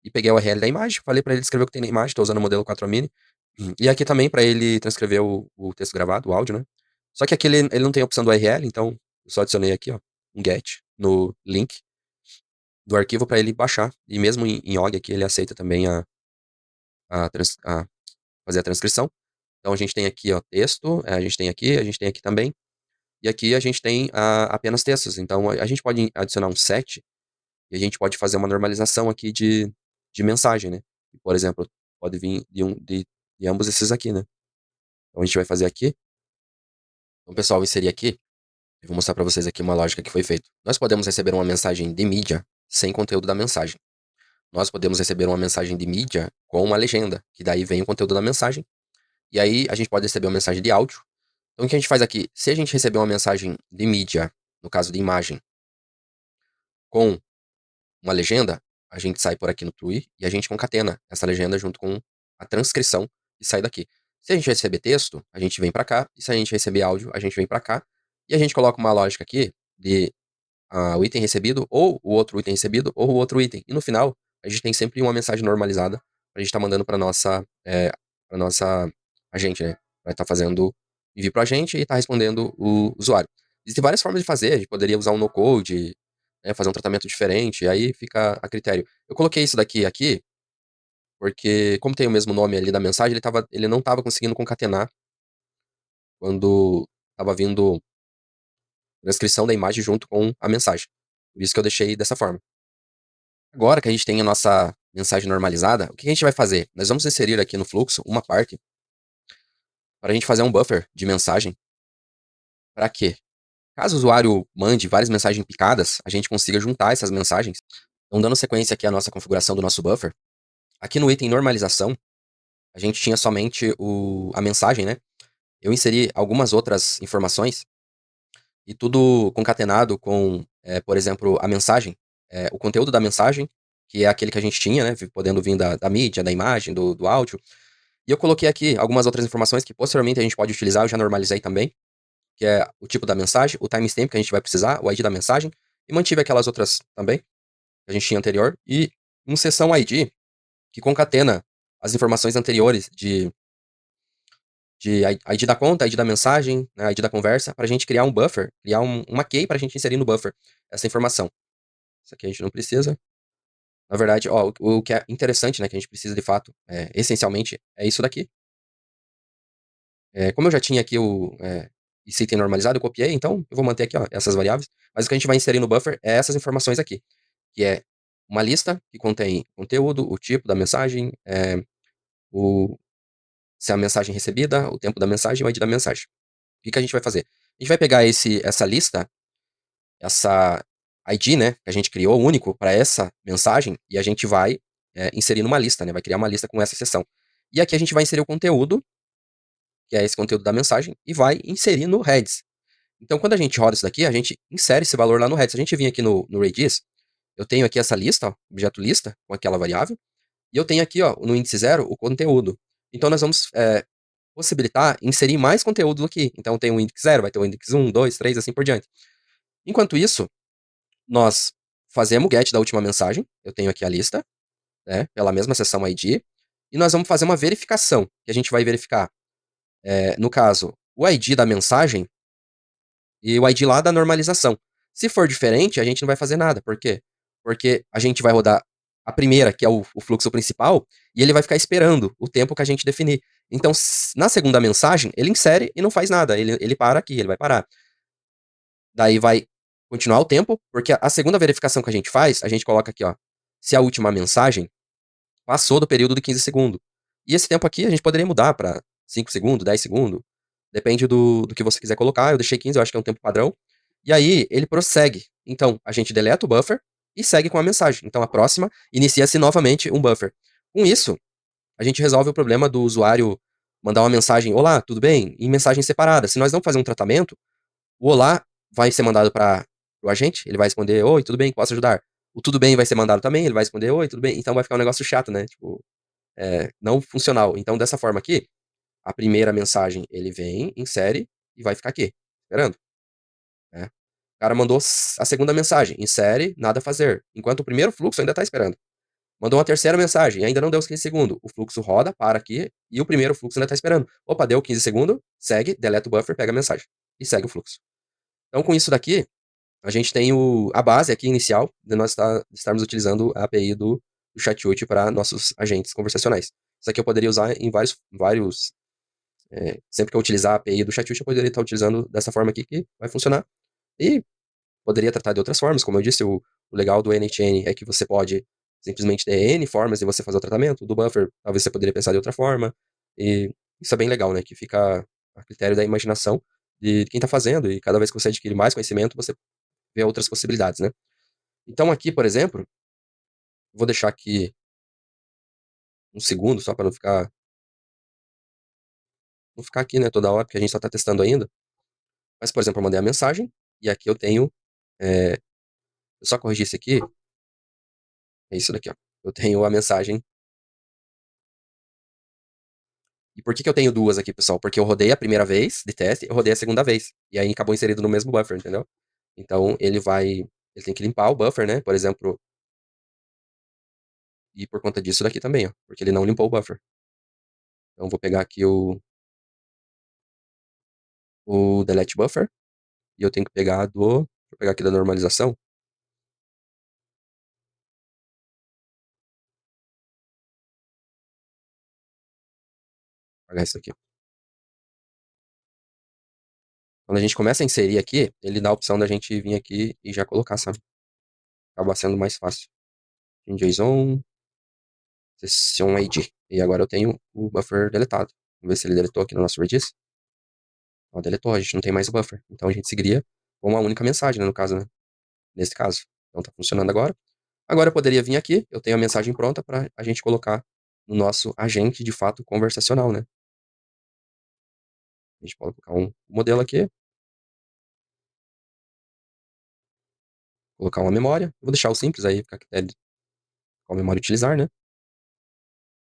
e peguei a URL da imagem, falei para ele descrever o que tem na imagem, estou usando o modelo 4 mini. E aqui também para ele transcrever o texto gravado, o áudio, né? Só que aqui ele não tem a opção do URL, então eu só adicionei aqui, ó, um get no link do arquivo para ele baixar. E mesmo em OGG aqui ele aceita também a fazer a transcrição. Então a gente tem aqui, ó, texto, a gente tem aqui também. E aqui a gente tem apenas textos. Então a gente pode adicionar um set e a gente pode fazer uma normalização aqui de mensagem, né? Por exemplo, pode vir de ambos esses aqui, né? Então a gente vai fazer aqui. Então, pessoal, eu inseri aqui. Eu vou mostrar para vocês aqui uma lógica que foi feita. Nós podemos receber uma mensagem de mídia sem conteúdo da mensagem. Nós podemos receber uma mensagem de mídia com uma legenda, que daí vem o conteúdo da mensagem. E aí a gente pode receber uma mensagem de áudio. Então o que a gente faz aqui? Se a gente receber uma mensagem de mídia, no caso de imagem, com uma legenda, a gente sai por aqui no TUI e a gente concatena essa legenda junto com a transcrição e sai daqui. Se a gente receber texto, a gente vem para cá, e se a gente receber áudio, a gente vem para cá, e a gente coloca uma lógica aqui de o item recebido, ou o outro item recebido, ou o outro item. E no final, a gente tem sempre uma mensagem normalizada pra gente estar mandando pra nossa agente, né? Vai estar fazendo envio pra gente e tá respondendo o usuário. Existem várias formas de fazer, a gente poderia usar um no-code, né, fazer um tratamento diferente, aí fica a critério. Eu coloquei isso daqui aqui, porque como tem o mesmo nome ali da mensagem, ele não estava conseguindo concatenar quando estava vindo a transcrição da imagem junto com a mensagem. Por isso que eu deixei dessa forma. Agora que a gente tem a nossa mensagem normalizada, o que a gente vai fazer? Nós vamos inserir aqui no fluxo uma parte para a gente fazer um buffer de mensagem. Para quê? Caso o usuário mande várias mensagens picadas, a gente consiga juntar essas mensagens. Então, dando sequência aqui à nossa configuração do nosso buffer, aqui no item normalização, a gente tinha somente a mensagem, né? Eu inseri algumas outras informações e tudo concatenado com, por exemplo, a mensagem, o conteúdo da mensagem, que é aquele que a gente tinha, né? Podendo vir da mídia, da imagem, do áudio. E eu coloquei aqui algumas outras informações que posteriormente a gente pode utilizar, eu já normalizei também, que é o tipo da mensagem, o timestamp que a gente vai precisar, o ID da mensagem, e mantive aquelas outras também, que a gente tinha anterior, e um seção ID, que concatena as informações anteriores de ID da conta, ID da mensagem, né, ID da conversa, para a gente criar um buffer, criar uma key para a gente inserir no buffer essa informação. Isso aqui a gente não precisa. Na verdade, ó, o que é interessante, né, que a gente precisa de fato, essencialmente, é isso daqui. Como eu já tinha aqui esse item normalizado, eu copiei, então eu vou manter aqui ó, essas variáveis. Mas o que a gente vai inserir no buffer é essas informações aqui, que é uma lista que contém conteúdo, o tipo da mensagem, o, se é a mensagem recebida, o tempo da mensagem e o ID da mensagem. O que a gente vai fazer? A gente vai pegar essa lista, essa ID, né, que a gente criou, único para essa mensagem, e a gente vai inserir numa lista, né, vai criar uma lista com essa seção. E aqui a gente vai inserir o conteúdo, que é esse conteúdo da mensagem, e vai inserir no heads. Então, quando a gente roda isso daqui, a gente insere esse valor lá no heads. Se a gente vir aqui no Redis, eu tenho aqui essa lista, ó, objeto lista, com aquela variável, e eu tenho aqui, ó, no índice 0, o conteúdo. Então, nós vamos possibilitar inserir mais conteúdo aqui. Então, tem o índice 0, vai ter o índice 1, 2, 3, assim por diante. Enquanto isso, nós fazemos o get da última mensagem, eu tenho aqui a lista, né, pela mesma seção ID, e nós vamos fazer uma verificação, que a gente vai verificar, no caso, o ID da mensagem e o ID lá da normalização. Se for diferente, a gente não vai fazer nada. Por quê? Porque a gente vai rodar a primeira, que é o fluxo principal, e ele vai ficar esperando o tempo que a gente definir. Então, na segunda mensagem, ele insere e não faz nada. Ele para aqui, ele vai parar. Daí vai continuar o tempo, porque a segunda verificação que a gente faz, a gente coloca aqui, ó, se a última mensagem passou do período de 15 segundos. E esse tempo aqui a gente poderia mudar para 5 segundos, 10 segundos, depende do que você quiser colocar. Eu deixei 15, eu acho que é um tempo padrão. E aí ele prossegue. Então a gente deleta o buffer e segue com a mensagem. Então a próxima inicia-se novamente um buffer. Com isso, a gente resolve o problema do usuário mandar uma mensagem: Olá, tudo bem? Em mensagem separada. Se nós não fazer um tratamento, o olá vai ser mandado para o agente, ele vai responder: Oi, tudo bem, posso ajudar? O tudo bem vai ser mandado também, ele vai responder: Oi, tudo bem? Então vai ficar um negócio chato, né? Tipo, não funcional. Então, dessa forma aqui, a primeira mensagem ele vem, insere e vai ficar aqui, esperando. Né? O cara mandou a segunda mensagem, insere, nada a fazer. Enquanto o primeiro fluxo ainda está esperando. Mandou uma terceira mensagem, ainda não deu os 15 segundos. O fluxo roda, para aqui, e o primeiro fluxo ainda está esperando. Opa, deu 15 segundos, segue, deleta o buffer, pega a mensagem. E segue o fluxo. Então, com isso daqui, a gente tem a base aqui inicial de nós estarmos utilizando a API do Chatute para nossos agentes conversacionais. Isso aqui eu poderia usar em vários sempre que eu utilizar a API do Chatute, eu poderia estar utilizando dessa forma aqui que vai funcionar. E poderia tratar de outras formas, como eu disse, o legal do NHN é que você pode simplesmente ter N formas de você fazer o tratamento. Do buffer, talvez você poderia pensar de outra forma. E isso é bem legal, né? Que fica a critério da imaginação de quem está fazendo. E cada vez que você adquire mais conhecimento, você vê outras possibilidades, né? Então aqui, por exemplo, vou deixar aqui um segundo só para não ficar não ficar aqui, né, toda hora, porque a gente só tá testando ainda. Mas, por exemplo, eu mandei a mensagem, e aqui eu tenho, eu só corrigir isso aqui, é isso daqui, ó. Eu tenho a mensagem. E por que que eu tenho duas aqui, pessoal? Porque eu rodei a primeira vez de teste, eu rodei a segunda vez. E aí acabou inserido no mesmo buffer, entendeu? Então ele tem que limpar o buffer, né? Por exemplo, e por conta disso daqui também, ó, porque ele não limpou o buffer. Então vou pegar aqui o delete buffer, e eu tenho que pegar vou pegar aqui da normalização. Vou apagar isso aqui. Quando a gente começa a inserir aqui, ele dá a opção da gente vir aqui e já colocar, sabe? Acaba sendo mais fácil. Em JSON, session ID. E agora eu tenho o buffer deletado. Vamos ver se ele deletou aqui no nosso Redis. Ó, deletou, a gente não tem mais o buffer. Então a gente seguiria com uma única mensagem, né, no caso, né? Nesse caso. Então tá funcionando agora. Agora eu poderia vir aqui, eu tenho a mensagem pronta para a gente colocar no nosso agente de fato conversacional, né? A gente pode colocar um modelo aqui, colocar uma memória. Eu vou deixar o simples aí, ficar qual memória utilizar, né?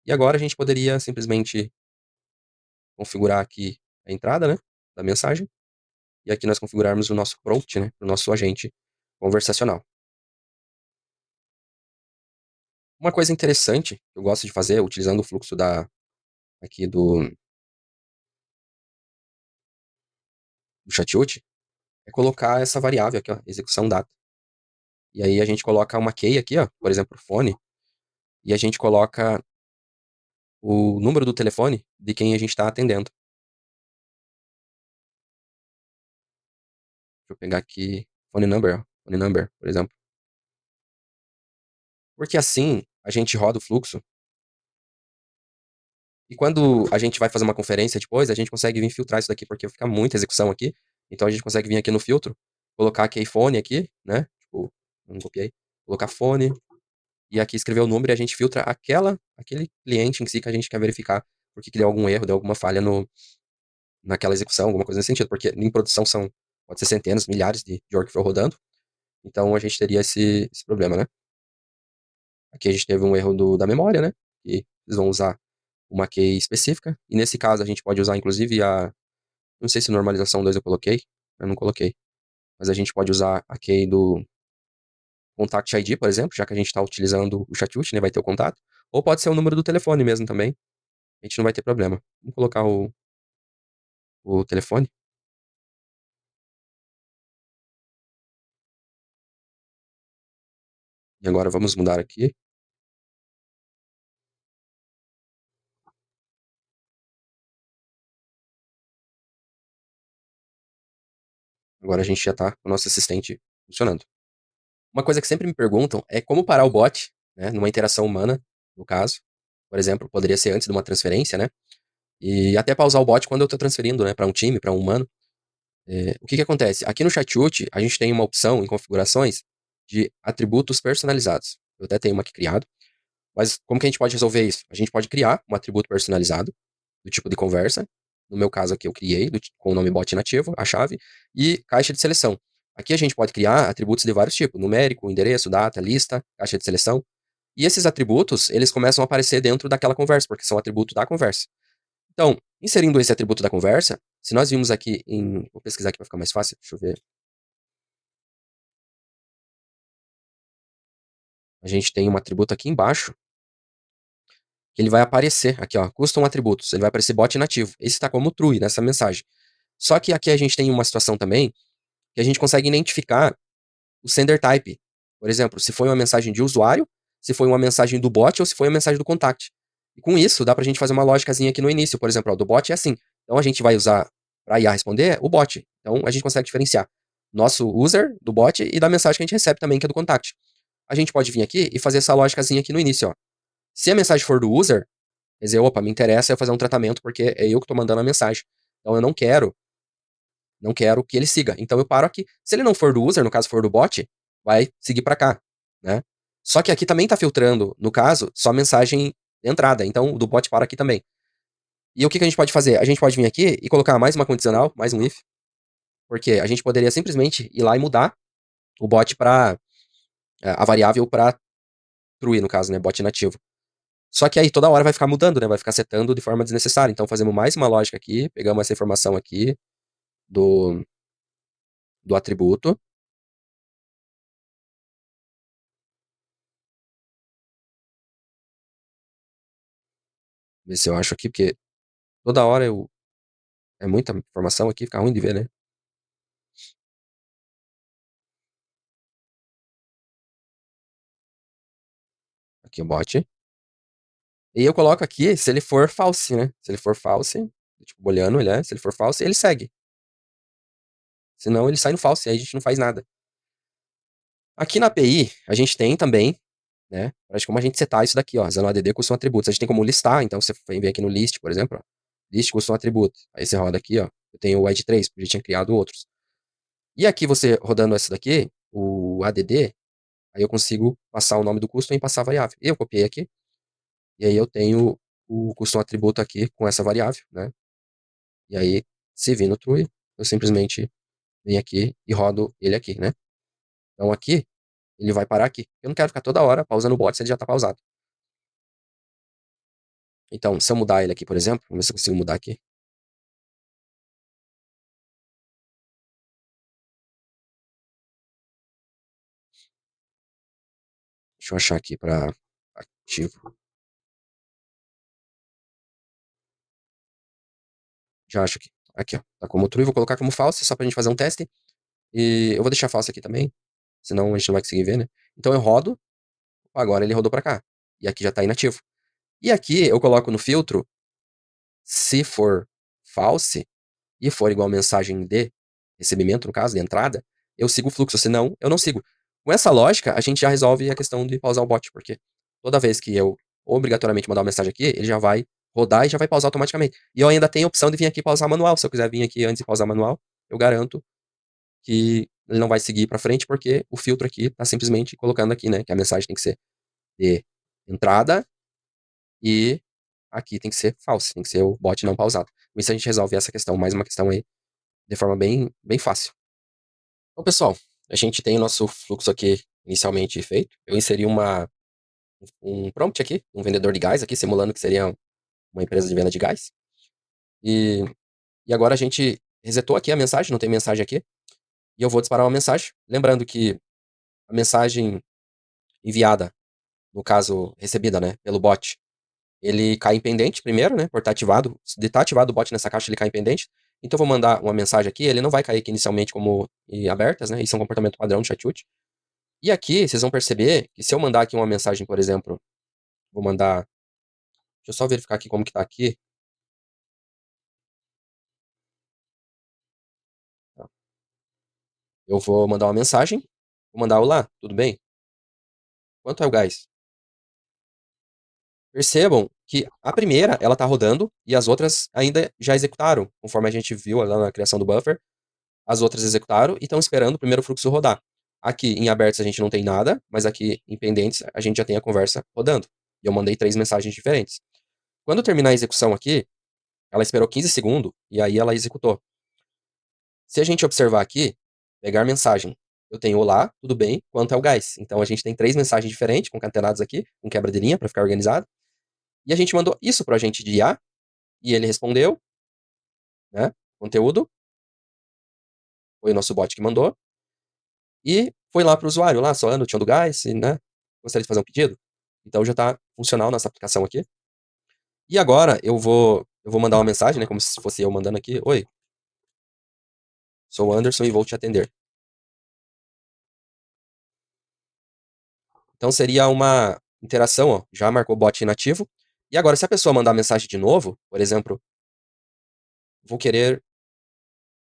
E agora a gente poderia simplesmente configurar aqui a entrada, né? Da mensagem. E aqui nós configurarmos o nosso prompt, né? O nosso agente conversacional. Uma coisa interessante que eu gosto de fazer, utilizando o fluxo aqui do Chatout, é colocar essa variável aqui, ó, execução data. E aí a gente coloca uma key aqui, ó, por exemplo, fone, e a gente coloca o número do telefone de quem a gente está atendendo. Deixa eu pegar aqui phone number, ó, phone number, por exemplo. Porque assim a gente roda o fluxo e quando a gente vai fazer uma conferência depois, a gente consegue vir filtrar isso daqui, porque fica muita execução aqui. Então a gente consegue vir aqui no filtro, colocar aqui phone aqui, né? Tipo, não copiei. Colocar phone, e aqui escrever o número e a gente filtra aquele cliente em si que a gente quer verificar porque que deu algum erro, deu alguma falha naquela execução, alguma coisa nesse sentido, porque em produção pode ser centenas, milhares de workflow rodando, então a gente teria esse problema, né? Aqui a gente teve um erro da memória, né? E eles vão usar uma key específica, e nesse caso a gente pode usar inclusive não sei se normalização 2 eu não coloquei, mas a gente pode usar a key do Contact ID, por exemplo, já que a gente está utilizando o Chatout, né, vai ter o contato, ou pode ser o número do telefone mesmo também, a gente não vai ter problema. Vamos colocar o telefone. E agora vamos mudar aqui. Agora a gente já está com o nosso assistente funcionando. Uma coisa que sempre me perguntam é como parar o bot, né, numa interação humana, no caso. Por exemplo, poderia ser antes de uma transferência, né? E até pausar o bot quando eu estou transferindo, né, para um time, para um humano. O que que acontece? Aqui no Chatout, a gente tem uma opção em configurações de atributos personalizados. Eu até tenho uma aqui criado. Mas como que a gente pode resolver isso? A gente pode criar um atributo personalizado do tipo de conversa. No meu caso aqui eu criei com o nome bot nativo, a chave, e caixa de seleção. Aqui a gente pode criar atributos de vários tipos, numérico, endereço, data, lista, caixa de seleção. E esses atributos, eles começam a aparecer dentro daquela conversa, porque são atributos da conversa. Então, inserindo esse atributo da conversa, se nós vimos aqui vou pesquisar aqui para ficar mais fácil, deixa eu ver. A gente tem um atributo aqui embaixo, que ele vai aparecer aqui, ó, custom atributos, ele vai aparecer bot nativo. Esse está como true nessa mensagem. Só que aqui a gente tem uma situação também que a gente consegue identificar o sender type. Por exemplo, se foi uma mensagem de usuário, se foi uma mensagem do bot ou se foi uma mensagem do contact. E com isso, dá pra gente fazer uma lógicazinha aqui no início. Por exemplo, ó, do bot é assim. Então a gente vai usar para IA responder o bot. Então a gente consegue diferenciar nosso user do bot e da mensagem que a gente recebe também, que é do contact. A gente pode vir aqui e fazer essa lógicazinha aqui no início, ó. Se a mensagem for do user, quer dizer, opa, me interessa eu fazer um tratamento porque é eu que estou mandando a mensagem. Então eu não quero que ele siga. Então eu paro aqui. Se ele não for do user, no caso for do bot, vai seguir para cá, né? Só que aqui também está filtrando, no caso, só mensagem de entrada. Então o do bot para aqui também. E o que a gente pode fazer? A gente pode vir aqui e colocar mais uma condicional, mais um if, porque a gente poderia simplesmente ir lá e mudar o bot para a variável para true, no caso, né, bot inativo. Só que aí toda hora vai ficar mudando, né, vai ficar setando de forma desnecessária. Então fazemos mais uma lógica aqui, pegamos essa informação aqui do atributo. Ver se eu acho aqui, porque toda hora é muita informação aqui, fica ruim de ver, né? Aqui o bot. E eu coloco aqui se ele for false, né? Se ele for false, tipo, booleano ele é, se ele for false, ele segue. Senão ele sai no false, aí a gente não faz nada. Aqui na API, a gente tem também, né? Como a gente setar isso daqui, ó, usando add custom atributos. A gente tem como listar, então você vem aqui no list, por exemplo, ó, list custom atributo. Aí você roda aqui, ó, eu tenho o ed3, porque eu já tinha criado outros. E aqui você rodando essa daqui, o add, aí eu consigo passar o nome do custom e passar a variável. Eu copiei aqui, e aí eu tenho o custom atributo aqui com essa variável, né? E aí, se vir no true, eu simplesmente venho aqui e rodo ele aqui, né? Então aqui, ele vai parar aqui. Eu não quero ficar toda hora pausando o bot se ele já está pausado. Então, se eu mudar ele aqui, por exemplo, vamos ver se eu consigo mudar aqui. Deixa eu achar aqui para ativo. Já acho aqui. Aqui, ó. Tá como true, vou colocar como false, só pra gente fazer um teste. E eu vou deixar false aqui também, senão a gente não vai conseguir ver, né? Então eu rodo, agora ele rodou para cá. E aqui já tá inativo. E aqui eu coloco no filtro, se for false, e for igual mensagem de recebimento, no caso, de entrada, eu sigo o fluxo, senão eu não sigo. Com essa lógica, a gente já resolve a questão de pausar o bot, porque toda vez que eu obrigatoriamente mandar uma mensagem aqui, ele já vai rodar e já vai pausar automaticamente. E eu ainda tenho a opção de vir aqui pausar manual. Se eu quiser vir aqui antes de pausar manual, eu garanto que ele não vai seguir para frente, porque o filtro aqui está simplesmente colocando aqui, né, que a mensagem tem que ser de entrada e aqui tem que ser false, tem que ser o bot não pausado. Com isso a gente resolve essa questão, mais uma questão aí de forma bem fácil. Então, pessoal, a gente tem o nosso fluxo aqui inicialmente feito. Eu inseri um prompt aqui, um vendedor de gás aqui, simulando que seria uma empresa de venda de gás. E, e agora a gente resetou aqui a mensagem, não tem mensagem aqui. E eu vou disparar uma mensagem. Lembrando que a mensagem enviada, no caso, recebida, né, pelo bot, ele cai em pendente primeiro, né, por estar ativado. Se estar ativado o bot nessa caixa, ele cai em pendente. Então eu vou mandar uma mensagem aqui, ele não vai cair aqui inicialmente como abertas, né, isso é um comportamento padrão do chat. E aqui, vocês vão perceber que se eu mandar aqui uma mensagem, por exemplo, vou mandar, deixa eu só verificar aqui como que tá aqui. Tá. Eu vou mandar uma mensagem, vou mandar olá, tudo bem? Quanto é o gás? Percebam que a primeira, ela tá rodando e as outras ainda já executaram, conforme a gente viu lá na criação do buffer. As outras executaram e estão esperando o primeiro fluxo rodar. Aqui em abertos a gente não tem nada, mas aqui em pendentes a gente já tem a conversa rodando. E eu mandei 3 mensagens diferentes. Quando terminar a execução aqui, ela esperou 15 segundos e aí ela executou. Se a gente observar aqui, pegar mensagem, eu tenho olá, tudo bem, quanto é o gás? Então a gente tem 3 mensagens diferentes, concatenadas aqui, com quebra de linha para ficar organizado. E a gente mandou isso para o agente de IA, e ele respondeu, né? Conteúdo, foi o nosso bot que mandou, e foi lá para o usuário, lá, só ano, tinha do gás, e, né? Gostaria de fazer um pedido? Então já está funcional nossa aplicação aqui. E agora eu vou mandar uma mensagem, né? Como se fosse eu mandando aqui. Oi, sou o Anderson e vou te atender. Então seria uma interação, ó, já marcou o bot inativo. E agora, se a pessoa mandar mensagem de novo, por exemplo, vou querer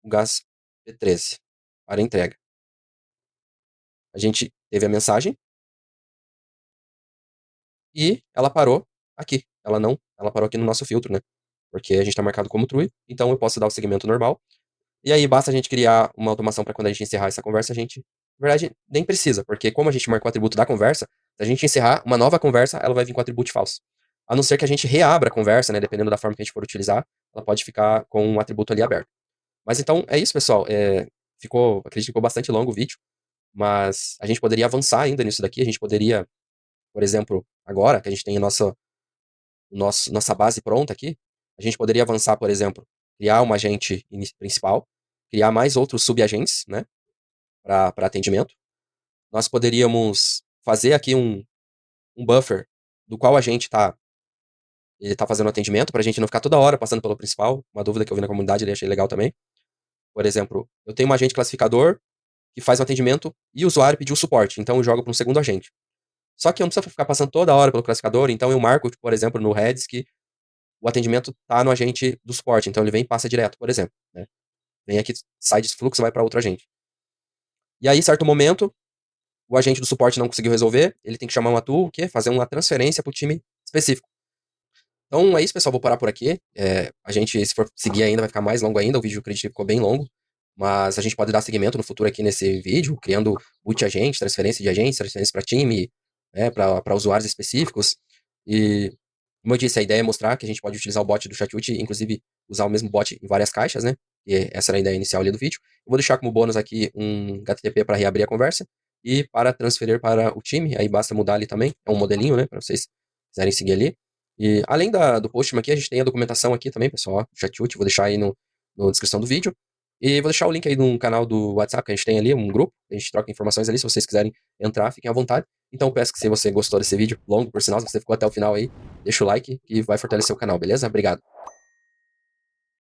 o gás P13 para entrega. A gente teve a mensagem e ela parou aqui. Ela parou aqui no nosso filtro, né? Porque a gente está marcado como true, então eu posso dar o segmento normal. E aí basta a gente criar uma automação para quando a gente encerrar essa conversa, a gente, na verdade, nem precisa, porque como a gente marcou o atributo da conversa, se a gente encerrar uma nova conversa, ela vai vir com o atributo falso. a não ser que a gente reabra a conversa, né, dependendo da forma que a gente for utilizar, ela pode ficar com um atributo ali aberto. Mas então é isso, pessoal. Acredito que ficou bastante longo o vídeo, mas a gente poderia avançar ainda nisso daqui. A gente poderia, por exemplo, agora que a gente tem a nossa base pronta aqui, a gente poderia avançar, por exemplo, criar um agente principal, criar mais outros subagentes, né, para atendimento. Nós poderíamos fazer aqui um buffer do qual a gente ele tá fazendo atendimento, para a gente não ficar toda hora passando pelo principal. Uma dúvida que eu vi na comunidade, ele achei legal também. Por exemplo, eu tenho um agente classificador que faz um atendimento e o usuário pediu suporte, então eu jogo para um segundo agente. Só que eu não preciso ficar passando toda hora pelo classificador, então eu marco, por exemplo, no heads que o atendimento tá no agente do suporte, então ele vem e passa direto, por exemplo, né? Vem aqui, sai desse fluxo e vai para outro agente. E aí, em certo momento, o agente do suporte não conseguiu resolver, ele tem que chamar uma tool, o quê? Fazer uma transferência para o time específico. Então é isso, pessoal. Vou parar por aqui. A gente, se for seguir ainda, vai ficar mais longo ainda. O vídeo, eu acredito que ficou bem longo. Mas a gente pode dar seguimento no futuro aqui nesse vídeo, criando boot agente, transferência de agentes, transferência para time, né, para usuários específicos. E, como eu disse, a ideia é mostrar que a gente pode utilizar o bot do Chatut, inclusive usar o mesmo bot em várias caixas, né? E essa era a ideia inicial ali do vídeo. Eu vou deixar como bônus aqui um HTTP para reabrir a conversa e para transferir para o time. Aí basta mudar ali também. É um modelinho, né? Para vocês quiserem seguir ali. E além do post aqui, a gente tem a documentação aqui também, pessoal, ó, Chatut, vou deixar aí na descrição do vídeo. E vou deixar o link aí no canal do WhatsApp que a gente tem ali, um grupo, a gente troca informações ali, se vocês quiserem entrar, fiquem à vontade. Então peço que se você gostou desse vídeo, longo por sinal, se você ficou até o final aí, deixa o like e vai fortalecer o canal, beleza? Obrigado.